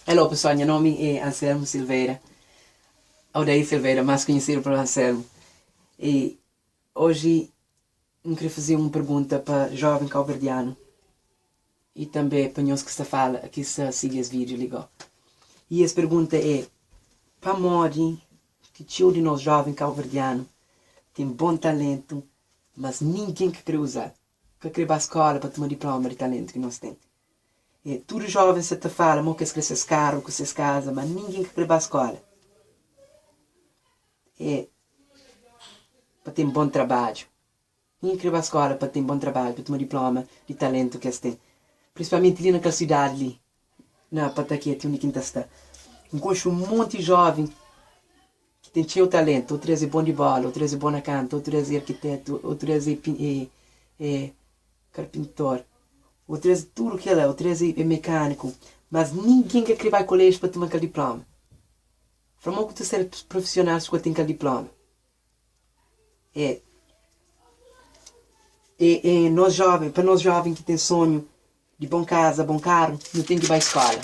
Hello pessoal, meu nome é Anselmo Silveira, Aldair Silveira, mais conhecido por Anselmo. E hoje eu queria fazer uma pergunta para jovem calverdiano e também para nós que está fala, que está siga esse vídeo, ligou. E essa pergunta é, para morrer, que tio de nós jovem calverdiano tem bom talento, mas ninguém que quer usar, que quer ir para a escola para tomar diploma de talento que nós temos. E tudo jovem se te fala, mo que esses carros, que essas casas, mas ninguém quer ir para a escola. E para ter um bom trabalho. Ninguém quer ir para a escola para ter um bom trabalho, para ter um diploma de talento que eles têm. Principalmente ali naquela cidade ali, na Pataquete, onde quinta está. Encontro um monte de jovem que tem cheio talento. Outros é bom de bola, outros é bom na canto, outros é arquiteto, outros é carpintor. Outros é tudo que é, outros é mecânico. Mas ninguém quer ir para o colégio para ter aquele diploma. Para que tu ser profissional se tem aquele diploma. Nós jovens, para nós jovens que tem sonho de bom casa, bom carro, não tem que ir para a escola.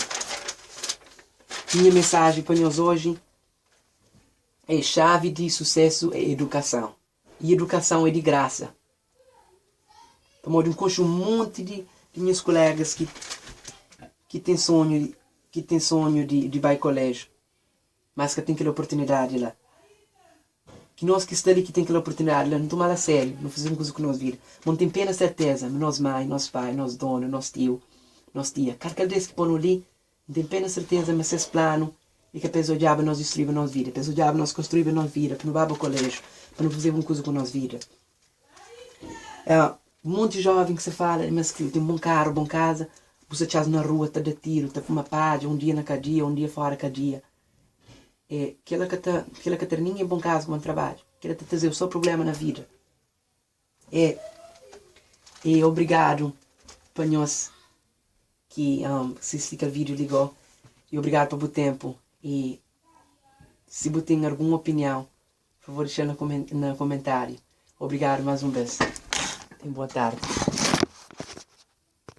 Minha mensagem para nós hoje é chave de sucesso é educação. E educação é de graça. Para eu encontro um monte de meus colegas que tem sonho de ir ao colégio, mas que tem aquela oportunidade lá. Que nós que estamos ali que tem aquela oportunidade lá, não tomar a sério, não fazemos coisa que nós vira. Não tem pena certeza, nós mãe, nós pai, nós dono, nós tio, nós tia. Cada vez que põe ali, não tem pena certeza, mas esse plano é que a pessoa diabo nós destruímos a nossa vida. A pessoa diabo nós construímos a nossa vida, para não vá para o colégio, para não fazer uma coisa com a nossa vida. Um monte de jovem que se fala, mas que tem um bom carro, bom casa, você está na rua, está de tiro, está com uma página, um dia na cadeia, um dia fora cada dia. Aquela que tem ninguém bom casa, bom trabalho. Aquela que trazer o seu problema na vida. Obrigado para nós que assistiu aquele vídeo, ligou. E obrigado pelo tempo. E se você tem alguma opinião, por favor, deixa no comentário. Obrigado mais uma vez. Boa tarde.